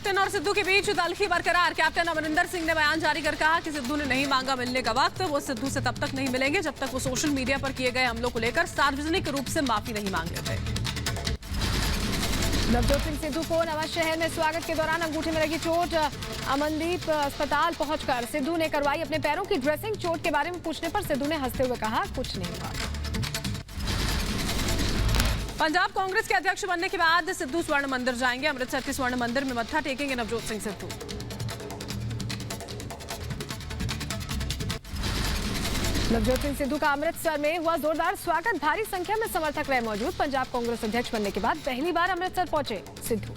Captain और सिद्धू के बीच तल्खी बरकरार। कैप्टन अमरिंदर सिंह ने बयान जारी कर कहा कि सिद्धू ने नहीं मांगा मिलने का वक्त, वो सिद्धू से तब तक नहीं मिलेंगे जब तक वो सोशल मीडिया पर किए गए हमलों को लेकर सार्वजनिक रूप से माफी नहीं मांग लेते। नवजोत सिंह सिद्धू को नवांशहर में स्वागत के दौरान अंगूठे में लगी चोट। अमनदीप अस्पताल पहुंचकर सिद्धू ने करवाई अपने पैरों की ड्रेसिंग। चोट के बारे में पूछने पर सिद्धू ने हंसते हुए कहा, कुछ नहीं हुआ। पंजाब कांग्रेस के अध्यक्ष बनने के बाद सिद्धू स्वर्ण मंदिर जाएंगे। अमृतसर के स्वर्ण मंदिर में मत्था टेकेंगे नवजोत सिंह सिद्धू। नवजोत सिंह सिद्धू का अमृतसर में हुआ जोरदार स्वागत। भारी संख्या में समर्थक रहे मौजूद। पंजाब कांग्रेस अध्यक्ष बनने के बाद पहली बार अमृतसर पहुंचे सिद्धू।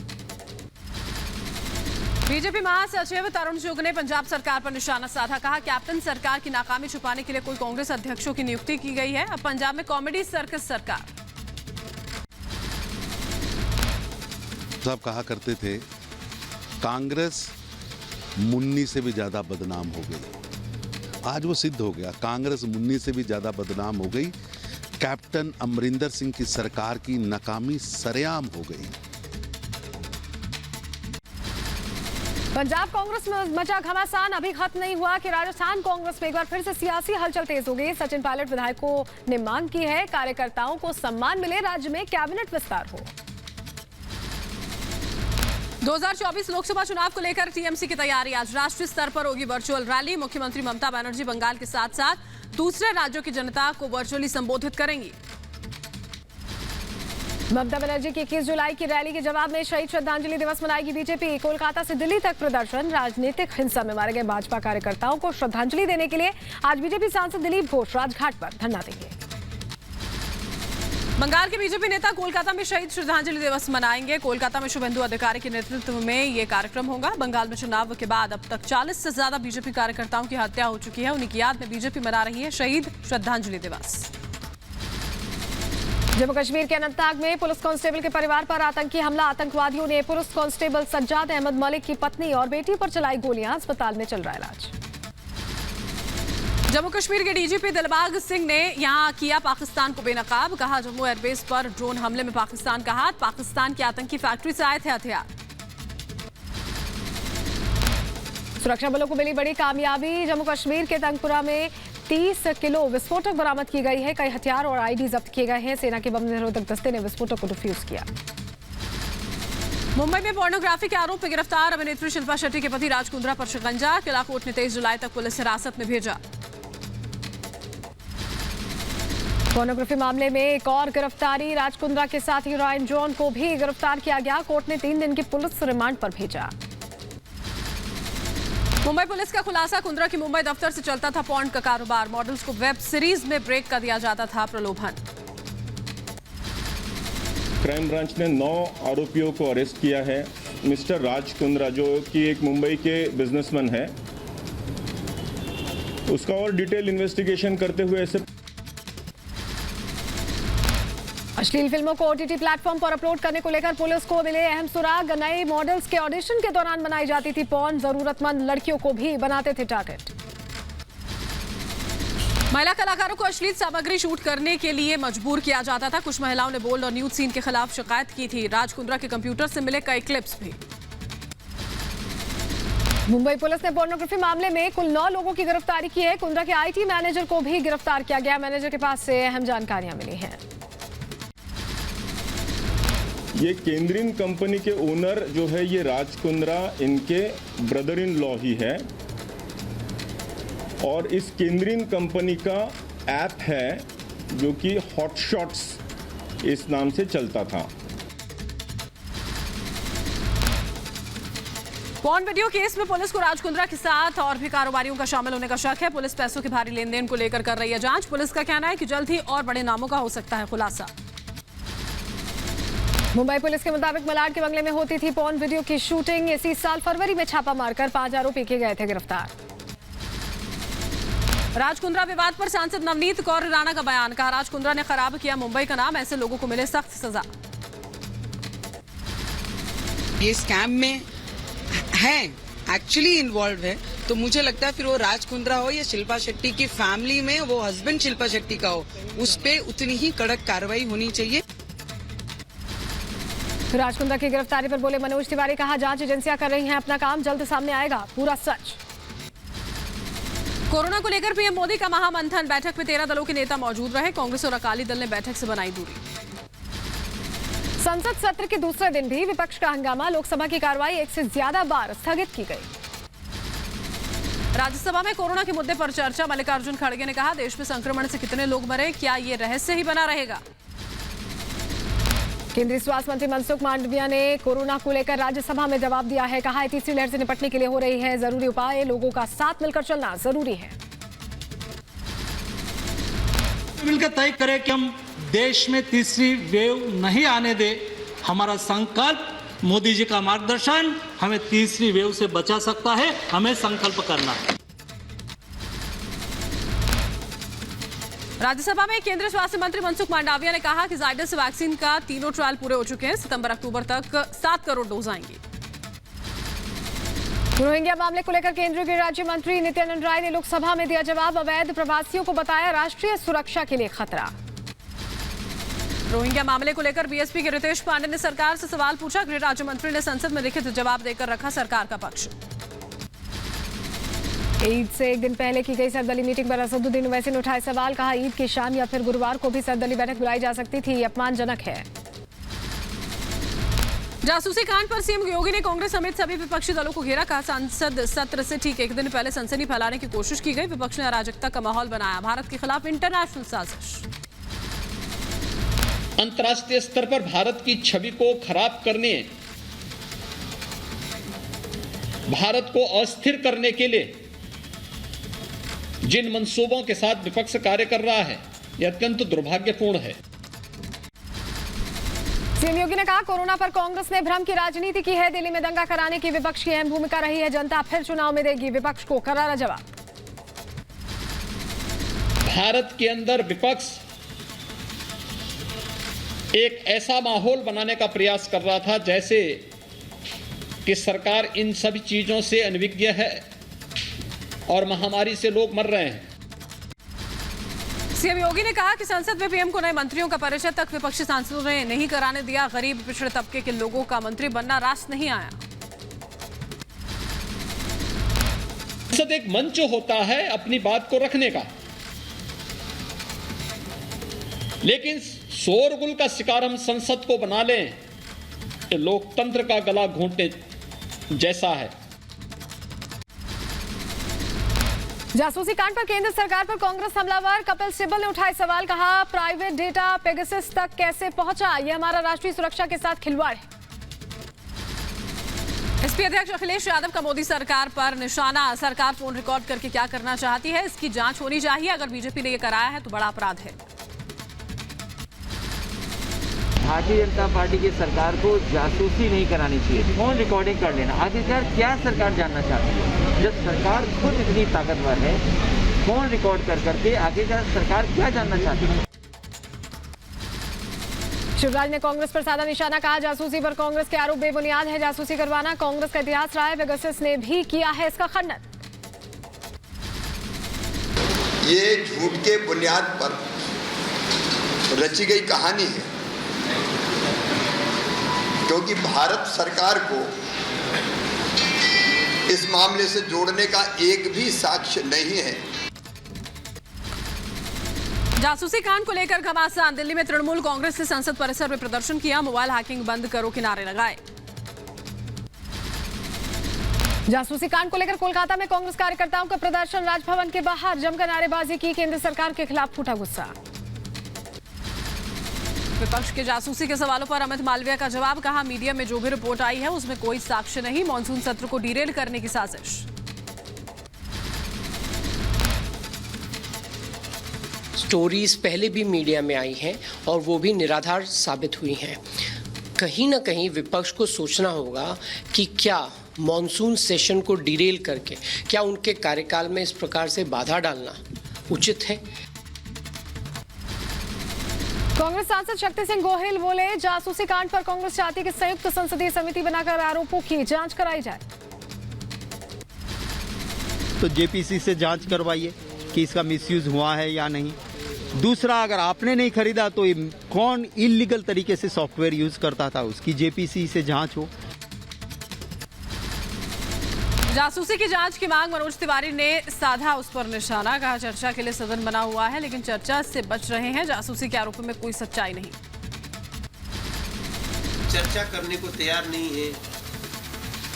बीजेपी महासचिव तरुण चुग ने पंजाब सरकार पर निशाना साधा। कहा, कैप्टन सरकार की नाकामी छुपाने के लिए कोई कांग्रेस अध्यक्षों की नियुक्ति की गई है। अब पंजाब में कॉमेडी सर्कस सरकार। साहब कहा करते थे, कांग्रेस मुन्नी से भी ज्यादा बदनाम हो गई। आज वो सिद्ध हो गया, कांग्रेस मुन्नी से भी ज्यादा बदनाम हो गई। कैप्टन अमरिंदर सिंह की सरकार की नाकामी सरेआम हो गई। पंजाब कांग्रेस में मचा घमासान अभी खत्म नहीं हुआ कि राजस्थान कांग्रेस में एक बार फिर से सियासी हलचल तेज हो गई। सचिन पायलट विधायकों ने मांग की है, कार्यकर्ताओं को सम्मान मिले, राज्य में कैबिनेट विस्तार हो। 2024 लोकसभा चुनाव को लेकर टीएमसी की तैयारी। आज राष्ट्रीय स्तर पर होगी वर्चुअल रैली। मुख्यमंत्री ममता बनर्जी बंगाल के साथ साथ दूसरे राज्यों की जनता को वर्चुअली संबोधित करेंगी। ममता बनर्जी की 21 जुलाई की रैली के जवाब में शहीद श्रद्धांजलि दिवस मनाएगी बीजेपी। कोलकाता से दिल्ली तक प्रदर्शन। राजनीतिक हिंसा में मारे गए भाजपा कार्यकर्ताओं को श्रद्धांजलि देने के लिए आज बीजेपी सांसद दिलीप घोष राजघाट पर धरना देंगे। बंगाल के बीजेपी नेता कोलकाता में शहीद श्रद्धांजलि दिवस मनाएंगे। कोलकाता में शुभेंदु अधिकारी के नेतृत्व में ये कार्यक्रम होगा। बंगाल में चुनाव के बाद अब तक 40 से ज्यादा बीजेपी कार्यकर्ताओं की हत्या हो चुकी है। उन्हीं की याद में बीजेपी मना रही है शहीद श्रद्धांजलि दिवस। जम्मू कश्मीर के अनंतनाग में पुलिस कांस्टेबल के परिवार पर आतंकी हमला। आतंकवादियों ने पुलिस कांस्टेबल सज्जाद अहमद मलिक की पत्नी और बेटी पर चलाई गोलियां। अस्पताल में चल रहा इलाज। जम्मू कश्मीर के डीजीपी दिलबाग सिंह ने यहां किया पाकिस्तान को बेनकाब। कहा, जम्मू एयरबेस पर ड्रोन हमले में पाकिस्तान का हाथ। पाकिस्तान की आतंकी फैक्ट्री से आए थे हथियार। सुरक्षा बलों को मिली बड़ी कामयाबी। जम्मू कश्मीर के तंगपुरा में 30 किलो विस्फोटक बरामद की गई है। कई हथियार और आईडी जब्त किए गए हैं। सेना के बम निरोधक दस्ते ने विस्फोटक को डिफ्यूज किया। मुंबई में पोर्नोग्राफी के आरोप में गिरफ्तार अभिनेत्री शिल्पा शेट्टी के पति राज कुंद्रा पर शिकंजा। किला कोर्ट ने 23 जुलाई तक पुलिस हिरासत में भेजा। पोर्नोग्राफी मामले में एक और गिरफ्तारी। राज कुंद्रा के साथ हीरोइन जॉन को भी गिरफ्तार किया गया। कोर्ट ने 3 दिन की पुलिस रिमांड पर भेजा। मुंबई पुलिस का खुलासा, कुंद्रा की मुंबई दफ्तर से चलता था पॉर्न का कारोबार। मॉडल्स को वेब सीरीज में ब्रेक कर दिया जाता था प्रलोभन। क्राइम ब्रांच ने 9 आरोपियों को अरेस्ट किया है। मिस्टर राज कुंद्रा जो कि एक मुंबई के बिजनेसमैन है, उसका और डिटेल इन्वेस्टिगेशन करते हुए ऐसे अश्लील फिल्मों को ओटीटी प्लेटफॉर्म पर अपलोड करने को लेकर पुलिस को मिले अहम सुराग। नए मॉडल्स के ऑडिशन के दौरान बनाई जाती थी पॉर्न। जरूरतमंद लड़कियों को भी बनाते थे टारगेट। महिला कलाकारों को अश्लील सामग्री शूट करने के लिए मजबूर किया जाता था। कुछ महिलाओं ने बोल्ड और न्यूड सीन के खिलाफ शिकायत की थी। राज कुंद्रा के कंप्यूटर से मिले कई क्लिप्स भी। मुंबई पुलिस ने पोर्नोग्राफी मामले में कुल 9 लोगों की गिरफ्तारी की है। कुंद्रा के आईटी मैनेजर को भी गिरफ्तार किया गया। मैनेजर के पास से अहम जानकारियां मिली हैं। ये केंद्रीय कंपनी के ओनर जो है ये राज कुंद्रा इनके ब्रदर इन लॉ ही है। और इस केंद्रीय कंपनी का ऐप है जो कि हॉट शॉट्स इस नाम से चलता था। पॉर्न वीडियो केस में पुलिस को राज कुंद्रा के साथ और भी कारोबारियों का शामिल होने का शक है। पुलिस पैसों के भारी लेन देन को लेकर कर रही है जांच। पुलिस का कहना है कि जल्द ही और बड़े नामों का हो सकता है खुलासा। मुंबई पुलिस के मुताबिक मलाड के बंगले में होती थी पॉर्न वीडियो की शूटिंग। इसी साल फरवरी में छापा मारकर 5 आरोपी किए गए थे गिरफ्तार। राज कुंद्रा विवाद पर सांसद नवनीत कौर राणा का बयान। कहा, राज कुंद्रा ने खराब किया मुंबई का नाम। ऐसे लोगों को मिले सख्त सजा। ये स्कैम में है एक्चुअली इन्वॉल्व है तो मुझे लगता है फिर वो राज कुंद्रा हो या शिल्पा शेट्टी की फैमिली में वो हस्बैंड शिल्पा शेट्टी का हो, उस पे उतनी ही कड़क कार्रवाई होनी चाहिए। राज कुंद्रा की गिरफ्तारी पर बोले मनोज तिवारी, कहा जांच एजेंसियां कर रही हैं अपना काम, जल्द सामने आएगा पूरा सच। कोरोना को लेकर पीएम मोदी का महामंथन, बैठक में 13 दलों के नेता मौजूद रहे। कांग्रेस और अकाली दल ने बैठक से बनाई दूरी। संसद सत्र के दूसरे दिन भी विपक्ष का हंगामा, लोकसभा की कार्रवाई एक से ज्यादा बार स्थगित की गई। राज्यसभा में कोरोना के मुद्दे पर चर्चा, मल्लिकार्जुन खड़गे ने कहा देश में संक्रमण से कितने लोग मरे, क्या ये रहस्य ही बना रहेगा। केंद्रीय स्वास्थ्य मंत्री मनसुख मांडविया ने कोरोना को लेकर राज्यसभा में जवाब दिया है, कहा है तीसरी लहर से निपटने के लिए हो रही है जरूरी उपाय, लोगों का साथ मिलकर चलना जरूरी है। मिलकर तय करें कि हम देश में तीसरी वेव नहीं आने दे। हमारा संकल्प, मोदी जी का मार्गदर्शन हमें तीसरी वेव से बचा सकता है, हमें संकल्प करना है। राज्यसभा में केंद्रीय स्वास्थ्य मंत्री मनसुख मांडविया ने कहा कि जाइडस वैक्सीन का तीनों ट्रायल पूरे हो चुके हैं, सितंबर-अक्टूबर तक 7 करोड़ डोज आएंगी। रोहिंग्या मामले को लेकर केंद्रीय गृह राज्य मंत्री नित्यानंद राय ने लोकसभा में दिया जवाब, अवैध प्रवासियों को बताया राष्ट्रीय सुरक्षा के लिए खतरा। रोहिंग्या मामले को लेकर बीएसपी के रितेश पांडे ने सरकार से सवाल पूछा, गृह राज्य मंत्री ने संसद में लिखित जवाब देकर रखा सरकार का पक्ष। ईद से एक दिन पहले की गई सर्वदलीय मीटिंग पर असदुद्दीन ओवैसी ने उठाए सवाल, कहा ईद की शाम या फिर गुरुवार को भी सर्वदलीय बैठक बुलाई जा सकती थी, ये अपमानजनक है। जासूसी कांड पर सीएम योगी ने कांग्रेस समेत सभी विपक्षी दलों को घेरा, कहा संसद सत्र से ठीक एक दिन पहले सनसनी फैलाने की कोशिश की गई, विपक्ष ने अराजकता का माहौल बनाया, भारत के खिलाफ इंटरनेशनल साजिश। अंतर्राष्ट्रीय स्तर पर भारत की छवि को खराब करने, भारत को अस्थिर करने के लिए जिन मंसूबों के साथ विपक्ष कार्य कर रहा है, यह अत्यंत दुर्भाग्यपूर्ण है। सीएम योगी ने कहा कोरोना पर कांग्रेस ने भ्रम की राजनीति की है, दिल्ली में दंगा कराने की विपक्ष की अहम भूमिका रही है, जनता फिर चुनाव में देगी विपक्ष को करारा जवाब। भारत के अंदर विपक्ष एक ऐसा माहौल बनाने का प्रयास कर रहा था जैसे कि सरकार इन सभी चीजों से अनभिज्ञ है और महामारी से लोग मर रहे हैं। सीएम योगी ने कहा कि संसद में पीएम को नए मंत्रियों का परिचय तक विपक्षी सांसदों ने नहीं कराने दिया, गरीब पिछड़े तबके के लोगों का मंत्री बनना रास नहीं आया। संसद एक मंच होता है अपनी बात को रखने का, लेकिन शोरगुल का शिकार हम संसद को बना लें, ये लोकतंत्र का गला घोंटने जैसा है। जासूसी कांड पर केंद्र सरकार पर कांग्रेस हमलावर, कपिल सिब्बल ने उठाए सवाल, कहा प्राइवेट डेटा पेगासस तक कैसे पहुंचा, यह हमारा राष्ट्रीय सुरक्षा के साथ खिलवाड़ है। एसपी अध्यक्ष अखिलेश यादव का मोदी सरकार पर निशाना, सरकार फोन रिकॉर्ड करके क्या करना चाहती है, इसकी जांच होनी चाहिए, अगर बीजेपी ने यह कराया है तो बड़ा अपराध है। भारतीय जनता पार्टी की सरकार को जासूसी नहीं करानी चाहिए, फोन रिकॉर्डिंग कर लेना। आखिरकार क्या सरकार जानना चाहती है, जब सरकार खुद इतनी ताकतवर है, फोन रिकॉर्ड कर करके आखिरकार सरकार क्या जानना चाहती है। शिवराज ने कांग्रेस पर साधा निशाना, कहा जासूसी पर कांग्रेस के आरोप बेबुनियाद है, जासूसी करवाना कांग्रेस का इतिहास रहा है, पेगासस ने भी किया है इसका खंडन। ये झूठ के बुनियाद पर रची गई कहानी है, क्योंकि भारत सरकार को इस मामले से जोड़ने का एक भी साक्ष्य नहीं है। जासूसी कांड को लेकर घमासान, दिल्ली में तृणमूल कांग्रेस ने संसद परिसर में प्रदर्शन किया, मोबाइल हैकिंग बंद करो के नारे लगाए। जासूसी कांड को लेकर कोलकाता में कांग्रेस कार्यकर्ताओं का प्रदर्शन, राजभवन के बाहर जमकर नारेबाजी की, केंद्र सरकार के खिलाफ फूटा गुस्सा। विपक्ष के जासूसी के सवालों पर अमित मालविया का जवाब, कहा मीडिया में जो भी रिपोर्ट आई है उसमें कोई साक्ष्य नहीं, मॉनसून सत्र को डिरेल करने की साजिश। स्टोरीज पहले भी मीडिया में आई हैं और वो भी निराधार साबित हुई हैं। कहीं ना कहीं विपक्ष को सोचना होगा कि क्या मॉनसून सेशन को डिरेल करके क्या उनके कार्यकाल में इस प्रकार से बाधा डालना उचित है। कांग्रेस सांसद शक्ति सिंह गोहिल बोले, जासूसी कांड पर कांग्रेस चाहती है कि संयुक्त संसदीय समिति बनाकर आरोपों की जांच कराई जाए। तो जेपीसी से जांच करवाइए कि इसका मिसयूज हुआ है या नहीं, दूसरा, अगर आपने नहीं खरीदा तो कौन इलीगल तरीके से सॉफ्टवेयर यूज करता था, उसकी जेपीसी से जांच हो। जासूसी की जांच की मांग मनोज तिवारी ने साधा उस पर निशाना। कहा चर्चा के लिए सदन बना हुआ है लेकिन चर्चा से बच रहे हैं। जासूसी के आरोपों में कोई सच्चाई नहीं। चर्चा करने को तैयार नहीं है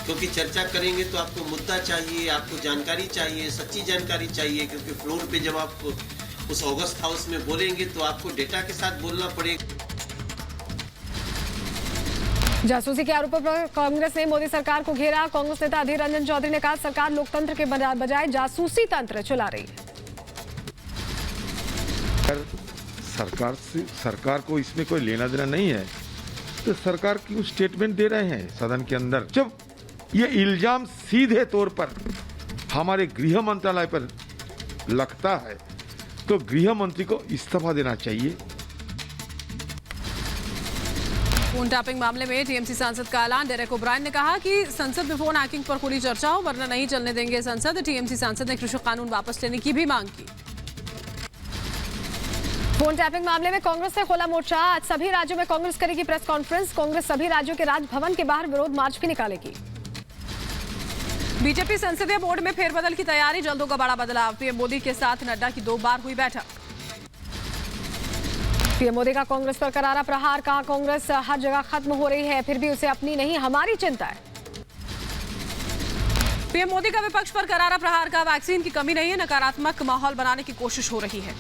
क्योंकि चर्चा करेंगे तो आपको मुद्दा चाहिए, आपको जानकारी चाहिए, सच्ची जानकारी चाहिए, क्योंकि फ्लोर पे जब आप उस ऑगस्ट हाउस में बोलेंगे तो आपको डेटा के साथ बोलना पड़ेगा। जासूसी के आरोपों पर कांग्रेस ने मोदी सरकार को घेरा। कांग्रेस नेता अधीर रंजन चौधरी ने कहा सरकार लोकतंत्र के बजाय जासूसी तंत्र चला रही है। सरकार को इसमें कोई लेना देना नहीं है तो सरकार क्यों स्टेटमेंट दे रहे हैं सदन के अंदर? जब ये इल्जाम सीधे तौर पर हमारे गृह मंत्रालय पर लगता है तो गृह मंत्री को इस्तीफा देना चाहिए। फोन टैपिंग मामले में टीएमसी सांसद का ऐलान। डेरेक ओब्रायन ने कहा कि संसद में फोन हैकिंग पर खुली चर्चा हो वरना नहीं चलने देंगे संसद। टीएमसी सांसद ने कृषि कानून वापस लेने की भी मांग की। फोन टैपिंग मामले में कांग्रेस ने खोला मोर्चा। आज सभी राज्यों में कांग्रेस करेगी प्रेस कॉन्फ्रेंस। कांग्रेस सभी राज्यों के राजभवन के बाहर विरोध मार्च भी निकालेगी। बीजेपी संसदीय बोर्ड में फेरबदल की तैयारी। जल्द होगा बड़ा बदलाव। पीएम मोदी के साथ नड्डा की 2 बार हुई बैठक। पीएम मोदी का कांग्रेस पर करारा प्रहार। कहा कांग्रेस हर जगह खत्म हो रही है फिर भी उसे अपनी नहीं हमारी चिंता है। पीएम मोदी का विपक्ष पर करारा प्रहार। का वैक्सीन की कमी नहीं है, नकारात्मक माहौल बनाने की कोशिश हो रही है।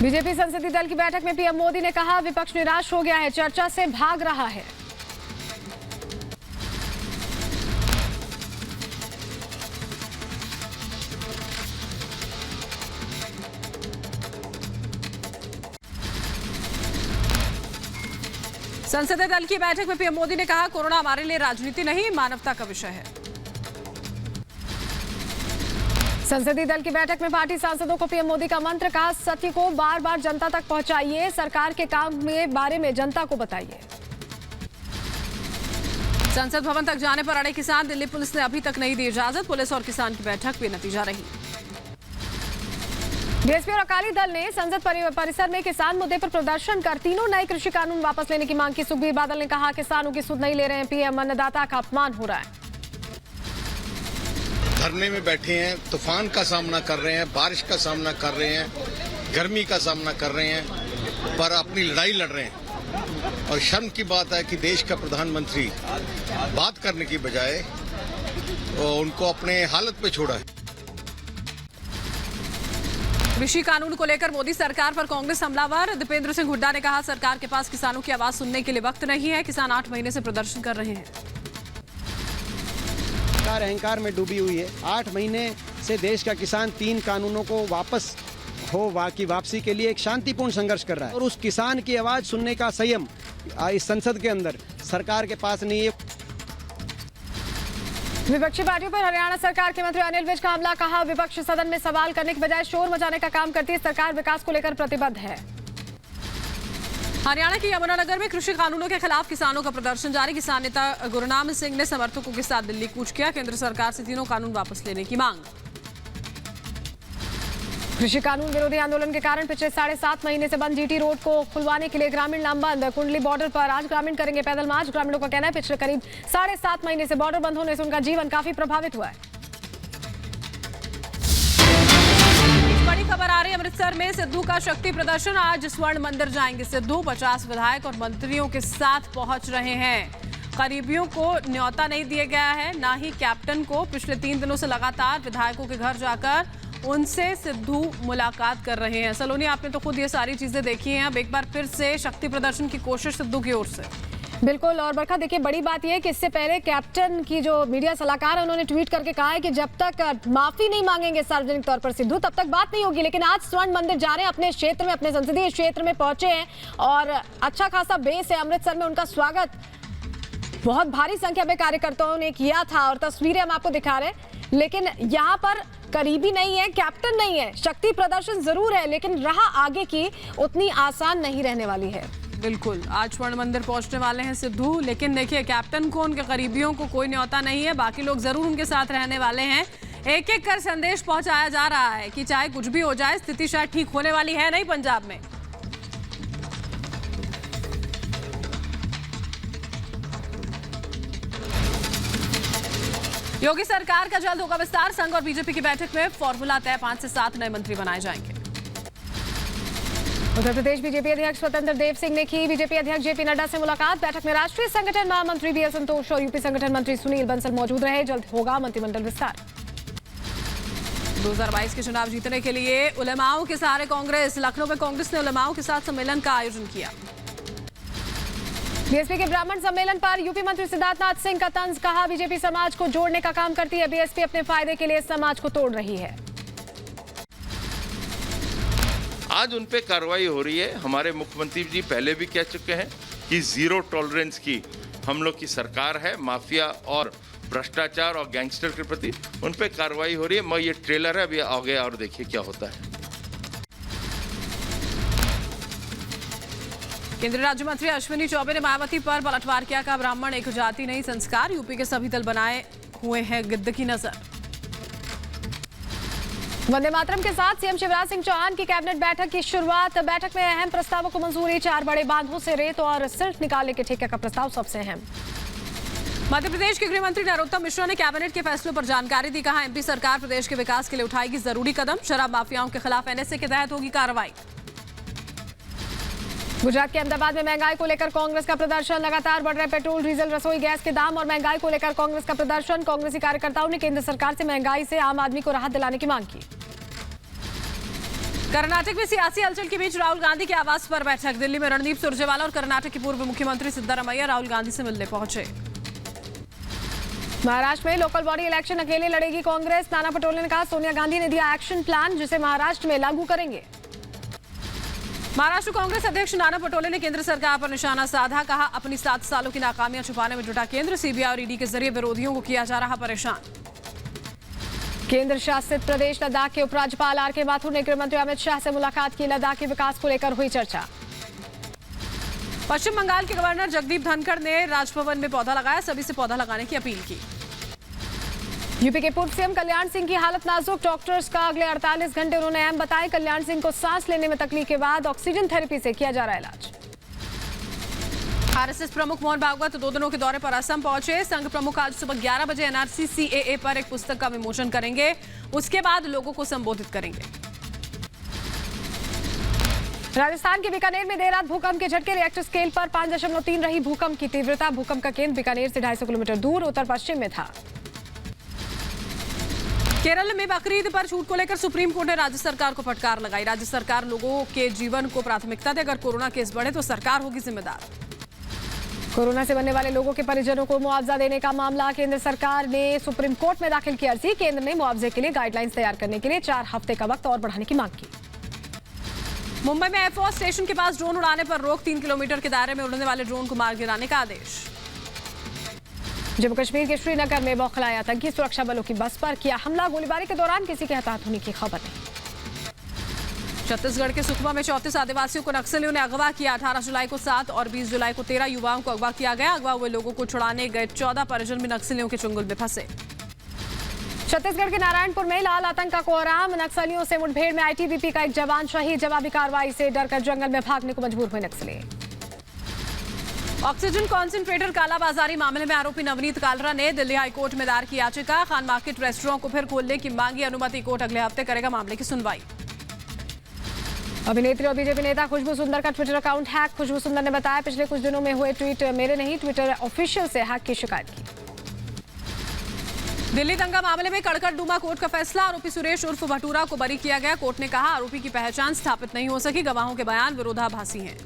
बीजेपी संसदीय दल की बैठक में पीएम मोदी ने कहा विपक्ष निराश हो गया है, चर्चा से भाग रहा है। संसदीय दल की बैठक में पीएम मोदी ने कहा कोरोना हमारे लिए राजनीति नहीं मानवता का विषय है। संसदीय दल की बैठक में पार्टी सांसदों को पीएम मोदी का मंत्र। कहा सत्य को बार बार जनता तक पहुंचाइए, सरकार के काम के बारे में जनता को बताइए। संसद भवन तक जाने पर अड़े किसान। दिल्ली पुलिस ने अभी तक नहीं दी इजाजत। पुलिस और किसान की बैठक बेनतीजा रही। बीएसपी और अकाली दल ने संसद परिसर में किसान मुद्दे पर प्रदर्शन कर तीनों नए कृषि कानून वापस लेने की मांग की। सुखबीर बादल ने कहा किसानों की सुध नहीं ले रहे हैं, पीएम अन्नदाता का अपमान हो रहा है। धरने में बैठे हैं, तूफान का सामना कर रहे हैं, बारिश का सामना कर रहे हैं, गर्मी का सामना कर रहे हैं, पर अपनी लड़ाई लड़ रहे हैं। और शर्म की बात है कि देश का प्रधानमंत्री बात करने की बजाय उनको अपने हालत पे छोड़ा है। कृषि कानून को लेकर मोदी सरकार पर कांग्रेस हमलावर। दीपेंद्र सिंह हुड्डा ने कहा सरकार के पास किसानों की आवाज सुनने के लिए वक्त नहीं है। किसान 8 महीने से प्रदर्शन कर रहे हैं। सरकार अहंकार में डूबी हुई है। 8 महीने से देश का किसान 3 कानूनों को वापस की वापसी के लिए एक शांतिपूर्ण संघर्ष कर रहा है और उस किसान की आवाज सुनने का संयम इस संसद के अंदर सरकार के पास नहीं है। विपक्षी पार्टियों पर हरियाणा सरकार के मंत्री अनिल विज का हमला। कहा विपक्ष सदन में सवाल करने के बजाय शोर मचाने का काम करती है, सरकार विकास को लेकर प्रतिबद्ध है। हरियाणा के यमुनानगर में कृषि कानूनों के खिलाफ किसानों का प्रदर्शन जारी। किसान नेता गुरनाम सिंह ने समर्थकों के साथ दिल्ली कूच किया। केंद्र सरकार से तीनों कानून वापस लेने की मांग। कृषि कानून विरोधी आंदोलन के कारण पिछले 7.5 महीने से बंद जीटी रोड को खुलवाने के लिए ग्रामीण लामबंद। कुंडली बॉर्डर पर आज ग्रामीण करेंगे पैदल मार्च। ग्रामीणों का कहना है पिछले करीब 7.5 महीने से बॉर्डर बंद होने से उनका जीवन काफी प्रभावित हुआ है। बड़ी खबर आ रही है अमृतसर में सिद्धू का शक्ति प्रदर्शन। आज स्वर्ण मंदिर जाएंगे सिद्धू। 50 विधायक और मंत्रियों के साथ पहुंच रहे हैं। करीबियों को न्योता नहीं दिया गया है, ना ही कैप्टन को। पिछले 3 दिनों से लगातार विधायकों के घर जाकर उनसे सिद्धू मुलाकात कर रहे हैं। सलोनी, आपने तो खुद ये सारी चीजें देखी हैं। अब एक बार फिर से शक्ति प्रदर्शन की कोशिश सिद्धू की ओर से। बिल्कुल। और बरखा, देखिए बड़ी बात यह है कि इससे पहले कैप्टन की जो मीडिया सलाहकार है उन्होंने ट्वीट करके कहा है कि जब तक माफी नहीं मांगेंगे सार्वजनिक तौर पर सिद्धू तब तक बात नहीं होगी। लेकिन आज स्वर्ण मंदिर जा रहे हैं, अपने क्षेत्र में, अपने संसदीय क्षेत्र में पहुंचे हैं और अच्छा खासा बेस है अमृतसर में। उनका स्वागत बहुत भारी संख्या में कार्यकर्ताओं ने किया था और तस्वीरें हम आपको दिखा रहे हैं। लेकिन यहाँ पर करीबी नहीं है, कैप्टन नहीं है। शक्ति प्रदर्शन जरूर है लेकिन राह आगे की उतनी आसान नहीं रहने वाली है। बिल्कुल, आज स्वर्ण मंदिर पहुंचने वाले हैं सिद्धू। लेकिन देखिए कैप्टन को, उनके करीबियों को कोई न्योता नहीं है। बाकी लोग जरूर उनके साथ रहने वाले हैं। एक एक कर संदेश पहुंचाया जा रहा है कि चाहे कुछ भी हो जाए, स्थिति शायद ठीक होने वाली है नहीं पंजाब में। योगी सरकार का जल्द होगा विस्तार। संघ और बीजेपी की बैठक में फॉर्मूला तय, 5 से 7 नए मंत्री बनाए जाएंगे। उत्तर प्रदेश बीजेपी अध्यक्ष स्वतंत्र देव सिंह ने की बीजेपी अध्यक्ष जेपी नड्डा से मुलाकात। बैठक में राष्ट्रीय संगठन महामंत्री बीएल संतोष और यूपी संगठन मंत्री सुनील बंसल मौजूद रहे। जल्द होगा मंत्रिमंडल विस्तार। 2022 के चुनाव जीतने के लिए उलेमाओं के सहारे कांग्रेस। लखनऊ में कांग्रेस ने उलेमाओं के साथ सम्मेलन का आयोजन किया। बीएसपी के ब्राह्मण सम्मेलन पर यूपी मंत्री सिद्धार्थनाथ सिंह का तंज। कहा बीजेपी समाज को जोड़ने का काम करती है, बीएसपी अपने फायदे के लिए समाज को तोड़ रही है। आज उन पे कार्रवाई हो रही है। हमारे मुख्यमंत्री जी पहले भी कह चुके हैं कि जीरो टॉलरेंस की हम लोग की सरकार है माफिया और भ्रष्टाचार और गैंगस्टर के प्रति। उन पे कार्रवाई हो रही है। मैं ये ट्रेलर है, अभी आगे और देखिए क्या होता है। केंद्रीय राज्य मंत्री अश्विनी चौबे ने मायावती पर पलटवार किया। कहा ब्राह्मण एक जाति नहीं संस्कार। यूपी के सभी दल बनाए हुए हैं गिद्ध की नजर। वंदे मातरम के साथ सीएम शिवराज सिंह चौहान की कैबिनेट बैठक की शुरुआत। बैठक में अहम प्रस्तावों को मंजूरी। 4 बड़े बांधों से रेत और सिल्ट निकालने के ठेके का प्रस्ताव सबसे अहम। मध्य प्रदेश के गृह मंत्री नरोत्तम मिश्रा ने कैबिनेट के फैसलों पर जानकारी दी। कहा एमपी सरकार प्रदेश के विकास के लिए उठाएगी जरूरी कदम। शराब माफियाओं के खिलाफ एनएसए के तहत होगी कार्रवाई। गुजरात के अहमदाबाद में महंगाई को लेकर कांग्रेस का प्रदर्शन। लगातार बढ़ रहे पेट्रोल, डीजल, रसोई गैस के दाम और महंगाई को लेकर कांग्रेस का प्रदर्शन। कांग्रेसी कार्यकर्ताओं ने केंद्र सरकार से महंगाई से आम आदमी को राहत दिलाने की मांग की। कर्नाटक में सियासी हलचल के बीच राहुल गांधी के आवास पर बैठक। दिल्ली में रणदीप सुरजेवाला और कर्नाटक के पूर्व मुख्यमंत्री सिद्धारमैया राहुल गांधी से मिलने पहुंचे। महाराष्ट्र में लोकल बॉडी इलेक्शन अकेले लड़ेगी कांग्रेस। नाना पटोले ने कहा सोनिया गांधी ने दिया एक्शन प्लान जिसे महाराष्ट्र में लागू करेंगे। महाराष्ट्र कांग्रेस अध्यक्ष नाना पटोले ने केंद्र सरकार पर निशाना साधा। कहा अपनी 7 सालों की नाकामियां छुपाने में जुटा केंद्र। सीबीआई और ईडी के जरिए विरोधियों को किया जा रहा परेशान। केंद्र शासित प्रदेश लद्दाख के उपराज्यपाल आर.के. माथुर ने गृह मंत्री अमित शाह से मुलाकात की। लद्दाख के विकास को लेकर हुई चर्चा। पश्चिम बंगाल के गवर्नर जगदीप धनखड़ ने राजभवन में पौधा लगाया। सभी से पौधा लगाने की अपील की। यूपी के पूर्व सीएम कल्याण सिंह की हालत नाजुक। डॉक्टर्स का अगले 48 घंटे उन्होंने अहम बताए। कल्याण सिंह को सांस लेने में तकलीफ के बाद ऑक्सीजन थेरेपी से किया जा रहा है इलाज। आरएसएस प्रमुख मोहन भागवत 2 दिनों के दौरे पर असम पहुंचे। संघ प्रमुख आज सुबह 11 बजे एनआरसी सीएए पर एक पुस्तक का विमोचन करेंगे। उसके बाद लोगों को संबोधित करेंगे। राजस्थान के बीकानेर में देर रात भूकंप के झटके। रिएक्टर स्केल पर 5.3 रही भूकंप की तीव्रता। भूकंप का केंद्र बीकानेर से 250 किलोमीटर दूर उत्तर पश्चिम में था। केरल में बकरीद पर छूट को लेकर सुप्रीम कोर्ट ने राज्य सरकार को फटकार लगाई। राज्य सरकार लोगों के जीवन को प्राथमिकता दे। अगर कोरोना केस बढ़े तो सरकार होगी जिम्मेदार। कोरोना से मरने वाले लोगों के परिजनों को मुआवजा देने का मामला। केंद्र सरकार ने सुप्रीम कोर्ट में दाखिल की अर्जी। केंद्र ने मुआवजे के लिए गाइडलाइंस तैयार करने के लिए 4 हफ्ते का वक्त और बढ़ाने की मांग की। मुंबई में एयरफोर्स स्टेशन के पास ड्रोन उड़ाने पर रोक। 3 किलोमीटर के दायरे में उड़ने वाले ड्रोन को मार गिराने का आदेश। जम्मू कश्मीर के श्रीनगर में बौखलाए आतंकी। सुरक्षा बलों की बस पर किया हमला। गोलीबारी के दौरान किसी के हताहत होने की खबर नहीं। छत्तीसगढ़ के सुकमा में 34 आदिवासियों को नक्सलियों ने अगवा किया। 18 जुलाई को 7 और 20 जुलाई को 13 युवाओं को अगवा किया गया। अगवा हुए लोगों को छुड़ाने गए 14 परिजन भी नक्सलियों के चुंगल में फंसे। छत्तीसगढ़ के नारायणपुर में लाल आतंक का कोहराम। नक्सलियों से मुठभेड़ में आईटीबीपी का एक जवान शहीद। जवाबी कार्रवाई से डरकर जंगल में भागने को मजबूर हुए नक्सली। ऑक्सीजन कॉन्सेंट्रेटर कालाबाजारी मामले में आरोपी नवनीत कालरा ने दिल्ली हाईकोर्ट में दायर की याचिका। खान मार्केट रेस्टोरेंट को फिर खोलने की मांगी अनुमति। कोर्ट अगले हफ्ते करेगा मामले की सुनवाई। अभिनेत्री और बीजेपी नेता खुशबू सुंदर का ट्विटर अकाउंट हैक। खुशबू सुंदर ने बताया पिछले कुछ दिनों में हुए ट्वीट मेरे नहीं, ट्विटर ऑफिशियल से हैक की शिकायत की। दिल्ली दंगा मामले में कड़कड़डूमा कोर्ट का फैसला। आरोपी सुरेश उर्फ भटूरा को बरी किया गया। कोर्ट ने कहा आरोपी की पहचान स्थापित नहीं हो सकी। गवाहों के बयान विरोधाभासी हैं।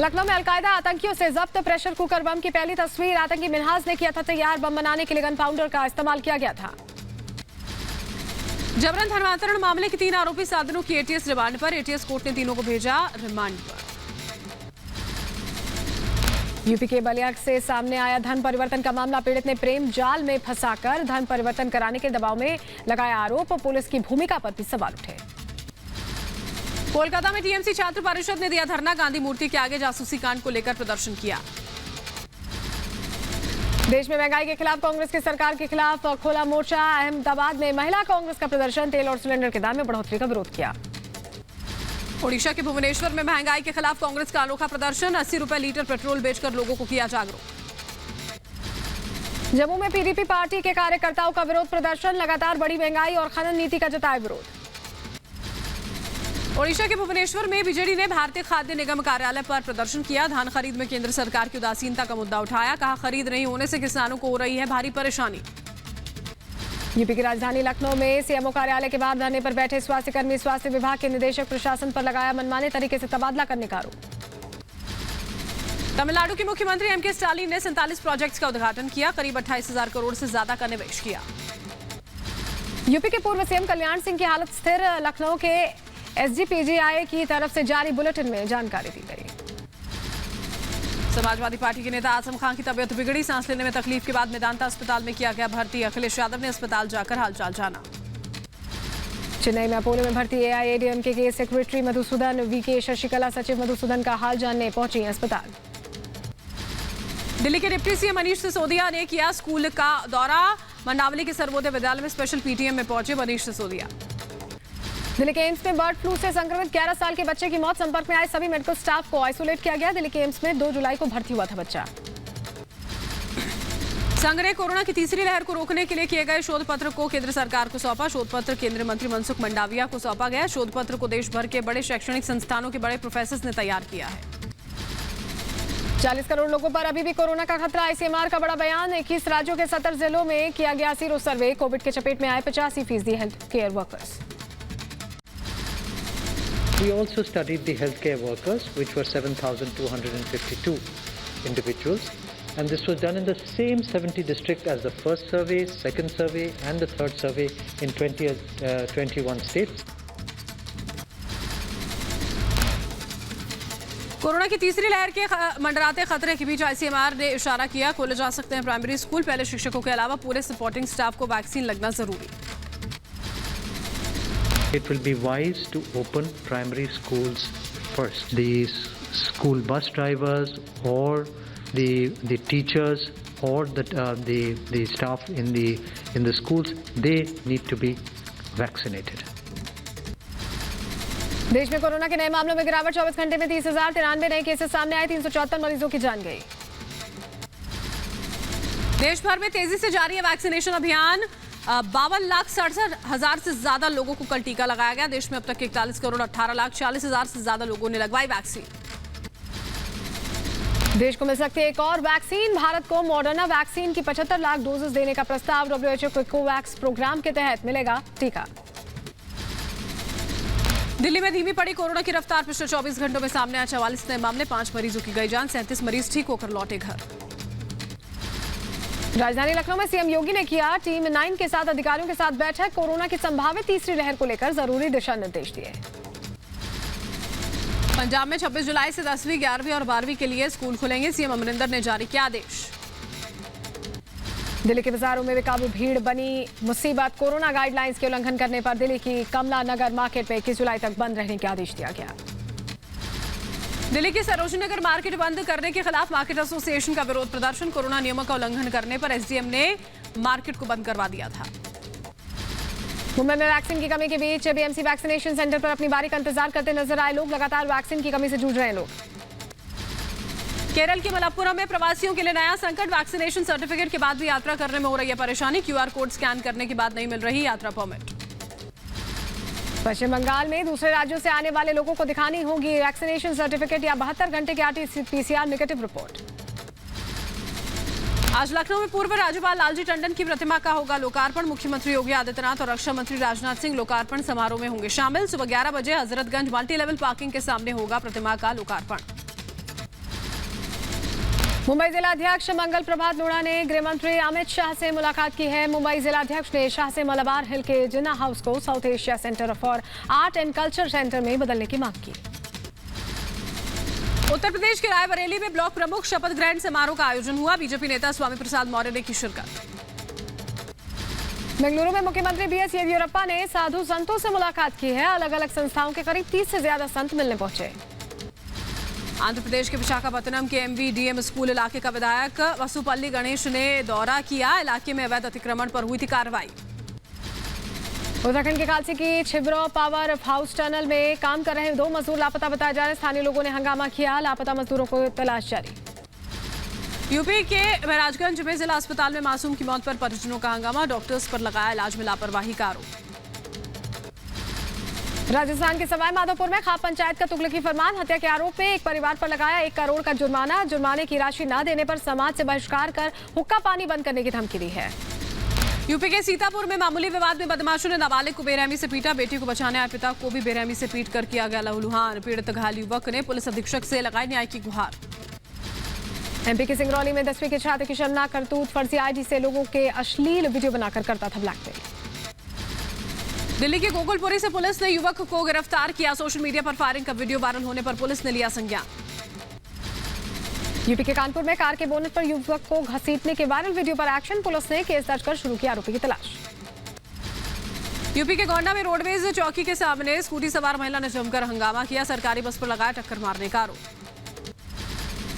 लखनऊ में अलकायदा आतंकियों से जब्त प्रेशर कुकर बम की पहली तस्वीर। आतंकी मिन्हाज ने किया था तैयार। बम बनाने के लिए गन पाउडर का इस्तेमाल किया गया था। जबरन धर्मांतरण मामले के 3 आरोपी 7 दिनों की एटीएस रिमांड पर। एटीएस कोर्ट ने तीनों को भेजा रिमांड पर। यूपी के बलिया से सामने आया धन परिवर्तन का मामला। पीड़ित ने प्रेम जाल में फंसाकर धन परिवर्तन कराने के दबाव में लगाया आरोप। पुलिस की भूमिका पर भी सवाल उठे। कोलकाता में टीएमसी छात्र परिषद ने दिया धरना। गांधी मूर्ति के आगे जासूसी कांड को लेकर प्रदर्शन किया। देश में महंगाई के खिलाफ कांग्रेस की सरकार के खिलाफ खोला मोर्चा। अहमदाबाद में महिला कांग्रेस का प्रदर्शन, तेल और सिलेंडर के दाम में बढ़ोतरी का विरोध किया। ओडिशा के भुवनेश्वर में महंगाई के खिलाफ कांग्रेस का अनोखा प्रदर्शन, 80 रुपए लीटर पेट्रोल बेचकर लोगों को किया जागरूक। जम्मू में पीडीपी पार्टी के कार्यकर्ताओं का विरोध प्रदर्शन, लगातार बढ़ी महंगाई और खनन नीति का जताया विरोध। ओडिशा के भुवनेश्वर में बीजेडी ने भारतीय खाद्य निगम कार्यालय पर प्रदर्शन किया। धान खरीद में केंद्र सरकार की उदासीनता का मुद्दा उठाया, कहा खरीद नहीं होने से किसानों को हो रही है भारी परेशानी। यूपी की राजधानी लखनऊ में सीएमओ कार्यालय के बाहर धरने पर बैठे स्वास्थ्य कर्मी, स्वास्थ्य विभाग के निदेशक प्रशासन पर लगाया मनमाने तरीके से तबादला करने का आरोप। तमिलनाडु के मुख्यमंत्री एमके स्टालिन ने 47 प्रोजेक्ट्स का उद्घाटन किया, करीब 28,000 करोड़ से ज्यादा का निवेश किया। यूपी के पूर्व सीएम कल्याण सिंह की हालत स्थिर, लखनऊ के एसजीपीजीआई की तरफ से जारी बुलेटिन में जानकारी दी गई। समाजवादी पार्टी के नेता आजम खान की तबीयत बिगड़ी, सांस लेने में तकलीफ के बाद मेदांता अस्पताल में किया गया भर्ती। अखिलेश यादव ने अस्पताल जाकर हालचाल जाना। चेन्नई में अपोलो में भर्ती एआईएडीएमके के सेक्रेटरी मधुसूदन, वीके शशिकला सचिव मधुसूदन का हाल जानने पहुंची अस्पताल। दिल्ली के डिप्टी सीएम मनीष सिसोदिया ने किया स्कूल का दौरा, मंडावली के सर्वोदय विद्यालय में स्पेशल पीटीएम में पहुंचे मनीष सिसोदिया। दिल्ली के एम्स में बर्ड फ्लू से संक्रमित 11 साल के बच्चे की मौत, संपर्क में आए सभी मेडिकल स्टाफ को आइसोलेट किया गया। दिल्ली के एम्स में 2 जुलाई को भर्ती हुआ था बच्चा। संघ ने कोरोना की तीसरी लहर को रोकने के लिए किए गए शोध पत्र को केंद्र सरकार को सौंपा। शोध पत्र केंद्रीय मंत्री मनसुख मंडाविया को सौंपा गया। शोध पत्र को देश भर के बड़े शैक्षणिक संस्थानों के बड़े प्रोफेसर ने तैयार किया है। 40 करोड़ लोगों पर अभी भी कोरोना का खतरा, आईसीएमआर का बड़ा बयान। 21 राज्यों के 70 जिलों में किया गया सीरो सर्वे, कोविड के चपेट में आए 85% health care workers. We also studied the healthcare workers, which were 7,252 individuals, and this was done in the same 70 districts as the first survey, second survey, and the third survey in 21 states. Corona की तीसरी लहर के मंडराते खतरे के बीच ICMR ने इशारा किया, खोले जा सकते हैं प्राइमरी स्कूल। पहले शिक्षकों के अलावा पूरे सपोर्टिंग स्टाफ को वैक्सीन लगना जरूरी। It will be wise to open primary schools first. The school bus drivers or the teachers or the staff in the schools, they need to be vaccinated. देश में कोरोना के नए मामलों में गिरावट, 24 घंटे में 30,093 नए केसेस सामने आए, 374 मरीजों की जान गई। देश भर में तेजी से जारी है वैक्सीनेशन अभियान। 52,67,000 से ज्यादा लोगों को कल टीका लगाया गया। देश में अब तक 41 करोड़ 18,40,000 से ज्यादा लोगों ने लगवाई वैक्सीन। देश को मिल सकती है एक और वैक्सीन। भारत को मॉडर्ना वैक्सीन की 75 लाख डोजेस देने का प्रस्ताव। WHO को कोवैक्स प्रोग्राम के तहत मिलेगा टीका। दिल्ली में धीमी पड़ी कोरोना की रफ्तार, पिछले 24 घंटों में सामने आए 44 नए मामले, 5 मरीजों की गई जान, 37 मरीज ठीक होकर लौटे घर। राजधानी लखनऊ में सीएम योगी ने किया टीम 9 के साथ अधिकारियों के साथ बैठक, कोरोना की संभावित तीसरी लहर को लेकर जरूरी दिशा निर्देश दिए। पंजाब में 26 जुलाई से 10वीं, 11वीं और 12वीं के लिए स्कूल खुलेंगे, सीएम अमरिंदर ने जारी किया आदेश। दिल्ली के बाजारों में बेकाबू भीड़ बनी मुसीबत, कोरोना गाइडलाइंस के उल्लंघन करने पर दिल्ली की कमला नगर मार्केट में 21 जुलाई तक बंद रहने के आदेश दिया गया। दिल्ली की सरोजनी नगर मार्केट बंद करने के खिलाफ मार्केट एसोसिएशन का विरोध प्रदर्शन, कोरोना नियमों का उल्लंघन करने पर एसडीएम ने मार्केट को बंद करवा दिया था। मुंबई में वैक्सीन की कमी के बीच बीएमसी वैक्सीनेशन सेंटर पर अपनी बारी का इंतजार करते नजर आए लोग, लगातार वैक्सीन की कमी से जूझ रहे हैं लोग। केरल के मलप्पुरम में प्रवासियों के लिए नया संकट, वैक्सीनेशन सर्टिफिकेट के बाद भी यात्रा करने में हो रही है परेशानी, क्यूआर कोड स्कैन करने के बाद नहीं मिल रही यात्रा परमिट। पश्चिम बंगाल में दूसरे राज्यों से आने वाले लोगों को दिखानी होगी वैक्सीनेशन सर्टिफिकेट या 72 घंटे की आरटी-पीसीआर नेगेटिव रिपोर्ट। आज लखनऊ में पूर्व राज्यपाल लालजी टंडन की प्रतिमा का होगा लोकार्पण, मुख्यमंत्री योगी आदित्यनाथ और रक्षा मंत्री राजनाथ सिंह लोकार्पण समारोह में होंगे शामिल। सुबह 11 बजे हजरतगंज मल्टी लेवल पार्किंग के सामने होगा प्रतिमा का लोकार्पण। मुंबई जिलाध्यक्ष मंगल प्रभात लोढ़ा ने गृह मंत्री अमित शाह से मुलाकात की है। मुंबई जिलाध्यक्ष ने शाह से मलाबार हिल के जिन्ना हाउस को south Asia centre for art and culture centre में बदलने की मांग की। उत्तर प्रदेश के रायबरेली में ब्लॉक प्रमुख शपथ ग्रहण समारोह का आयोजन हुआ, बीजेपी नेता स्वामी प्रसाद मौर्य ने की शिरकत। बेंगलुरु में मुख्यमंत्री बीएस येदियुरप्पा ने साधु संतों से मुलाकात की है। अलग अलग संस्थाओं के करीब 30 से ज्यादा संत मिलने पहुंचे। आंध्र प्रदेश के विशाखापत्तनम के MVDM स्कूल इलाके का विधायक वसुपल्ली गणेश ने दौरा किया। इलाके में अवैध अतिक्रमण पर हुई थी कार्रवाई। उत्तराखंड के कालसी की छिबराव पावर हाउस टनल में काम कर रहे 2 मजदूर लापता बताए जा रहे। स्थानीय लोगों ने हंगामा किया। लापता मजदूरों को तलाश जारी। यूपी के महराजगंज में जिला अस्पताल में मासूम की मौत पर परिजनों का हंगामा। डॉक्टर्स पर लगाया इलाज में लापरवाही का आरोप। राजस्थान के सवाई माधोपुर में खाप पंचायत का तुगलकी फरमान। हत्या के आरोप में एक परिवार पर लगाया 1 करोड़ का जुर्माना। जुर्माने की राशि न देने पर समाज से बहिष्कार कर हुक्का पानी बंद करने की धमकी दी है। यूपी के सीतापुर में मामूली विवाद में बदमाशों ने नाबालिग को बेरहमी से पीटा। बेटी को बचाने आए पिता को भी बेरहमी से पीट कर किया गया लहूलुहान। पीड़ित घायल युवक ने पुलिस अधीक्षक से लगाई न्याय की गुहार। MP के सिंगरौली में 10वीं के छात्र की शर्मनाक करतूत। फर्जी ID से लोगों के अश्लील वीडियो बनाकर करता था ब्लैकमेल। दिल्ली के गोकुलपुरी से पुलिस ने युवक को गिरफ्तार किया। सोशल मीडिया पर फायरिंग का वीडियो वायरल होने पर पुलिस ने लिया संज्ञान। यूपी के कानपुर में कार के बोनट पर युवक को घसीटने के वायरल वीडियो पर एक्शन। पुलिस ने केस दर्ज कर शुरू किया आरोपी की तलाश। यूपी के गोंडा में रोडवेज चौकी के सामने स्कूटी सवार महिला ने जमकर हंगामा किया। सरकारी बस पर लगाया टक्कर मारने का आरोप।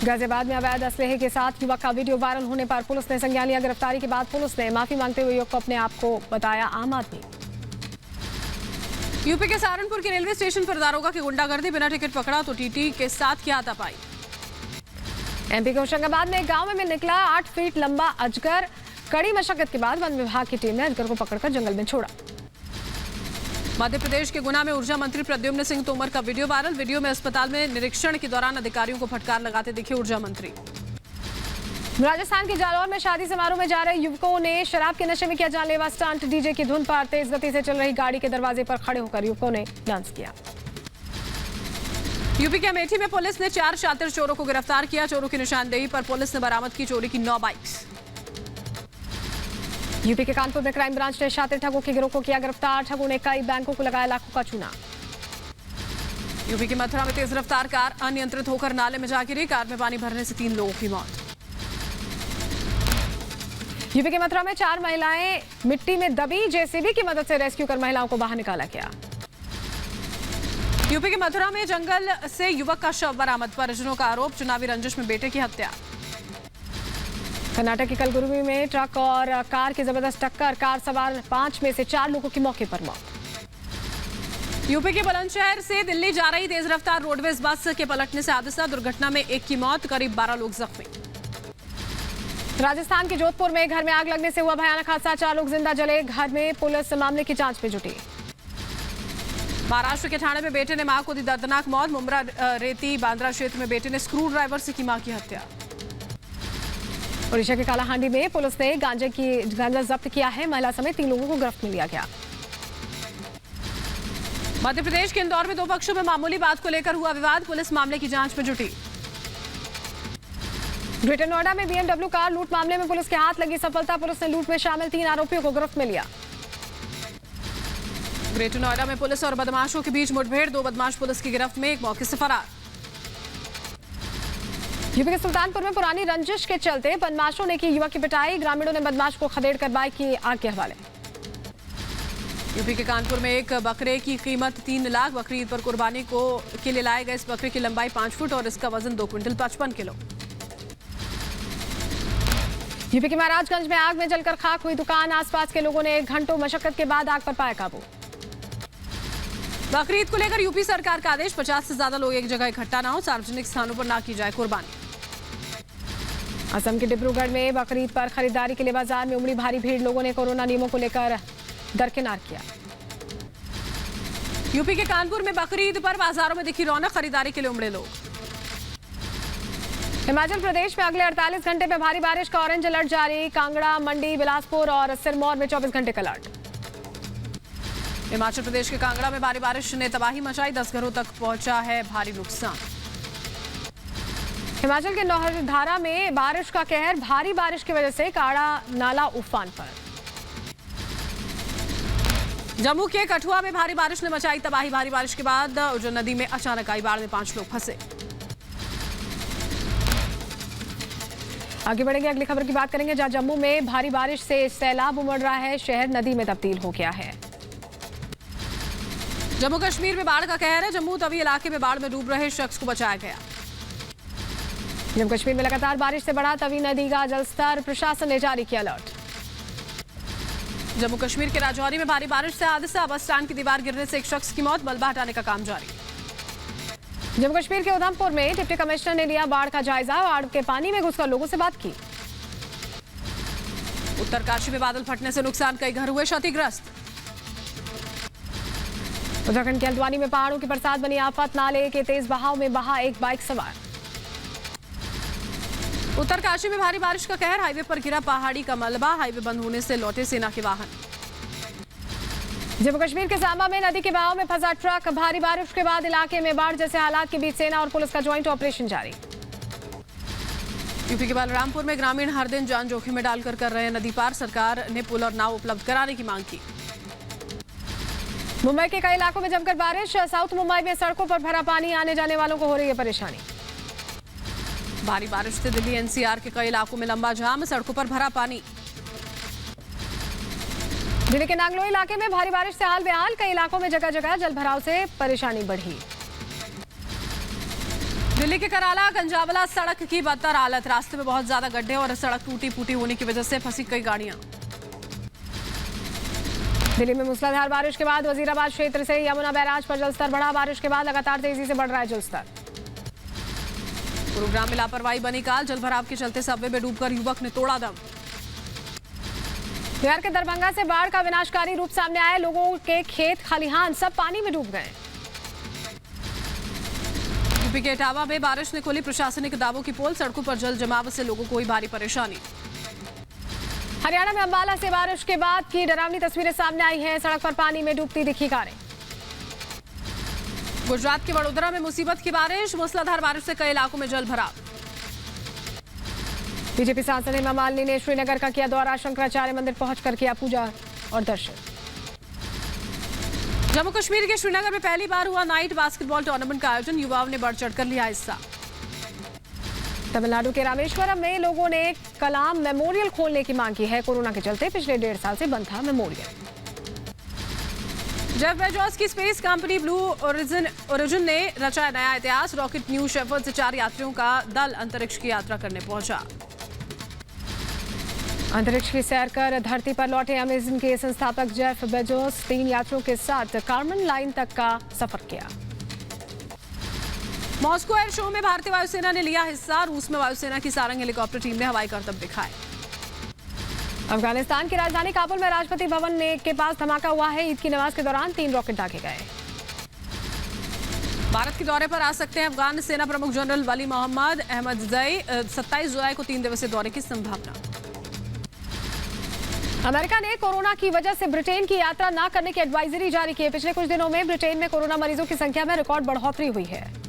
गाजियाबाद में अवैध असलहे के साथ युवक का वीडियो वायरल होने पर पुलिस ने संज्ञान लिया। गिरफ्तारी के बाद पुलिस ने माफी मांगते हुए युवक को अपने आप को बताया आम आदमी। यूपी के सहारनपुर के रेलवे स्टेशन पर दारोगा की गुंडागर्दी। बिना टिकट पकड़ा तो TT के साथ किया हाथापाई। MP के होशंगाबाद में एक गांव में निकला 8 फीट लंबा अजगर। कड़ी मशक्कत के बाद वन विभाग की टीम ने अजगर को पकड़कर जंगल में छोड़ा। मध्य प्रदेश के गुना में ऊर्जा मंत्री प्रद्युम्न सिंह तोमर का वीडियो वायरल। वीडियो में अस्पताल में निरीक्षण के दौरान अधिकारियों को फटकार लगाते दिखे ऊर्जा मंत्री। राजस्थान के जालौर में शादी समारोह में जा रहे युवकों ने शराब के नशे में किया जानलेवा स्टंट। DJ की धुन पर तेज गति से चल रही गाड़ी के दरवाजे पर खड़े होकर युवकों ने डांस किया। यूपी के अमेठी में पुलिस ने 4 शातिर चोरों को गिरफ्तार किया। चोरों की निशानदेही पर पुलिस ने बरामद की चोरी की 9 बाइक्स। यूपी के कानपुर में क्राइम ब्रांच ने शातिर ठगों के गिरोह को किया गिरफ्तार। ठगों ने कई बैंकों को लगाया लाखों का चूना। यूपी की मथुरा में तेज रफ्तार कार अनियंत्रित होकर नाले में जा गिरी। कार में पानी भरने से 3 लोगों की मौत। यूपी के मथुरा में 4 महिलाएं मिट्टी में दबी। JCB की मदद से रेस्क्यू कर महिलाओं को बाहर निकाला गया। यूपी के मथुरा में जंगल से युवक का शव बरामद। परिजनों का आरोप चुनावी रंजिश में बेटे की हत्या। कर्नाटक के कलबुर्गी में ट्रक और कार की जबरदस्त टक्कर। कार सवार 5 में से 4 लोगों की मौके पर मौत। यूपी के बुलंदशहर से दिल्ली जा रही तेज रफ्तार रोडवेज बस के पलटने से हादसा। दुर्घटना में 1 की मौत, करीब 12 लोग जख्मी। राजस्थान के जोधपुर में घर में आग लगने से हुआ भयानक हादसा। 4 लोग जिंदा जले। घर में पुलिस मामले की जांच में जुटी। महाराष्ट्र के ठाणे में बेटे ने मां को दी दर्दनाक मौत। मुंब्रा रेती बांद्रा क्षेत्र में बेटे ने स्क्रू ड्राइवर से की मां की हत्या। ओडिशा के कालाहांडी में पुलिस ने गांजा जब्त किया है। महिला समेत 3 लोगों को गिरफ्त में लिया गया। मध्य प्रदेश के इंदौर में 2 पक्षों में मामूली बात को लेकर हुआ विवाद। पुलिस मामले की जांच में जुटी। ग्रेटर नोएडा में BMW कार लूट मामले में पुलिस के हाथ लगी सफलता। पुलिस ने लूट में शामिल 3 आरोपियों को गिरफ्त में लिया। ग्रेटर नोएडा में पुलिस और बदमाशों के बीच मुठभेड़। 2 बदमाश पुलिस की गिरफ्त में, एक मौके से फरार। यूपी के सुल्तानपुर में पुरानी रंजिश के चलते बदमाशों ने की युवक की पिटाई। ग्रामीणों ने बदमाश को खदेड़ कर बाइक की आग के हवाले। यूपी के कानपुर में एक बकरे की कीमत 3 लाख। बकरी ईद पर कुर्बानी के लिए लाए गए इस बकरे की लंबाई 5 फुट और इसका वजन 2 क्विंटल 55 किलो। यूपी के महाराजगंज में आग में जलकर खाक हुई दुकान। आसपास के लोगों ने घंटों मशक्कत के बाद आग पर पाया काबू। बकरीद को लेकर यूपी सरकार का आदेश। 50 से ज्यादा लोग एक जगह इकट्ठा ना हो। सार्वजनिक स्थानों पर ना की जाए कुर्बानी। असम के डिब्रूगढ़ में बकरीद पर खरीदारी के लिए बाजार में उमड़ी भारी भीड़। लोगों ने कोरोना नियमों को लेकर दरकिनार किया। यूपी के कानपुर में बकरीद पर बाजारों में दिखी रौनक। खरीदारी के लिए उमड़े लोग। हिमाचल प्रदेश में अगले 48 घंटे में भारी बारिश का ऑरेंज अलर्ट जारी। कांगड़ा, मंडी, बिलासपुर और सिरमौर में 24 घंटे का अलर्ट। हिमाचल प्रदेश के कांगड़ा में भारी बारिश ने तबाही मचाई। 10 घरों तक पहुंचा है भारी नुकसान। हिमाचल के नौहरधारा में बारिश का कहर। भारी बारिश की वजह से काड़ा नाला उफान पर। जम्मू के कठुआ में भारी बारिश ने मचाई तबाही। भारी बारिश के बाद उज्जैन नदी में अचानक आई बाढ़ में 5 लोग फंसे। आगे बढ़ेंगे, अगली खबर की बात करेंगे जहां जम्मू में भारी बारिश से सैलाब उमड़ रहा है। शहर नदी में तब्दील हो गया है। जम्मू कश्मीर में बाढ़ का कहर है। जम्मू तवी इलाके में बाढ़ में डूब रहे शख्स को बचाया गया। जम्मू कश्मीर में लगातार बारिश से बढ़ा तवी नदी का जलस्तर, प्रशासन ने जारी किया अलर्ट। जम्मू कश्मीर के राजौरी में भारी बारिश से हादसा, बस स्टैंड की दीवार गिरने से एक शख्स की मौत, मलबा हटाने का काम जारी। जम्मू कश्मीर के उधमपुर में डिप्टी कमिश्नर ने लिया बाढ़ का जायजा, बाढ़ के पानी में घुसकर लोगों से बात की। उत्तरकाशी में बादल फटने से नुकसान, कई घर हुए क्षतिग्रस्त। उत्तराखंड के हल्द्वानी में पहाड़ों की बरसात बनी आफत, नाले के तेज बहाव में बहा एक बाइक सवार। उत्तरकाशी में भारी बारिश का कहर, हाईवे पर गिरा पहाड़ी का मलबा, हाईवे बंद होने से लौटे सेना के वाहन। जम्मू कश्मीर के सांबा में नदी के बहाव में फंसा ट्रक, भारी बारिश के बाद इलाके में बाढ़ जैसे हालात के बीच सेना और पुलिस का ज्वाइंट ऑपरेशन जारी। यूपी के बलरामपुर में ग्रामीण हर दिन जान जोखिम में डालकर कर रहे हैं नदी पार, सरकार ने पुल और नाव उपलब्ध कराने की मांग की। मुंबई के कई इलाकों में जमकर बारिश, साउथ मुंबई में सड़कों पर भरा पानी, आने जाने वालों को हो रही है परेशानी। भारी बारिश से दिल्ली एनसीआर के कई इलाकों में लंबा जाम, सड़कों पर भरा पानी। दिल्ली के नांगलोई इलाके में भारी बारिश से हाल बेहाल, कई इलाकों में जगह जगह जलभराव से परेशानी बढ़ी। दिल्ली के कराला गंजावला सड़क की बदतर हालत, रास्ते में बहुत ज्यादा गड्ढे और सड़क टूटी फूटी होने की वजह से फंसी कई गाड़ियां। दिल्ली में मूसलाधार बारिश के बाद वजीराबाद क्षेत्र से यमुना बैराज पर जलस्तर बढ़ा, बारिश के बाद लगातार तेजी से बढ़ रहा है जलस्तर। गुरुग्राम में लापरवाही बनी काल, जलभराव के चलते सबवे में डूबकर युवक ने तोड़ा दम। बिहार के दरभंगा से बाढ़ का विनाशकारी रूप सामने आया, लोगों के खेत खलिहान सब पानी में डूब गए। यूपी के इटावा में बारिश ने खोली प्रशासनिक दावों की पोल, सड़कों पर जल जमाव से लोगों को हुई भारी परेशानी। हरियाणा में अंबाला से बारिश के बाद की डरावनी तस्वीरें सामने आई हैं, सड़क पर पानी में डूबती दिखी कारें। गुजरात के वडोदरा में मुसीबत की बारिश, मूसलाधार बारिश से कई इलाकों में जल भराव। बीजेपी सांसद हेमा मालिनी ने श्रीनगर का किया दौरा, शंकराचार्य मंदिर पहुंचकर किया पूजा और दर्शन। जम्मू कश्मीर के श्रीनगर में पहली बार हुआ नाइट बास्केटबॉल टूर्नामेंट का आयोजन, युवाओं ने बढ़ चढ़कर लिया हिस्सा। तमिलनाडु के रामेश्वरम में लोगों ने कलाम मेमोरियल खोलने की मांग की है, कोरोना के चलते पिछले 1.5 साल से बंद था मेमोरियल। जेफ बेजोस की स्पेस कंपनी ब्लू ओरिजिन ने रचा नया इतिहास, रॉकेट न्यू शेफर्ड से 4 यात्रियों का दल अंतरिक्ष की यात्रा करने पहुंचा। अंतरिक्ष की सैर कर धरती पर लौटे अमेजन के संस्थापक जेफ बेजोस 3 यात्रियों के साथ कार्बन लाइन तक का सफर किया। मॉस्को एयर शो में भारतीय वायुसेना ने लिया हिस्सा, रूस में वायुसेना की सारंग हेलीकॉप्टर टीम ने हवाई करतब दिखाए। अफगानिस्तान की राजधानी काबुल में राष्ट्रपति भवन के पास धमाका हुआ है, ईद की नमाज के दौरान 3 रॉकेट दागे गए। भारत के दौरे पर आ सकते हैं अफगान सेना प्रमुख जनरल वली मोहम्मद अहमदजई, 27 जुलाई को 3 दिवसीय दौरे की संभावना। अमेरिका ने कोरोना की वजह से ब्रिटेन की यात्रा न करने की एडवाइजरी जारी की है, पिछले कुछ दिनों में ब्रिटेन में कोरोना मरीजों की संख्या में रिकॉर्ड बढ़ोतरी हुई है।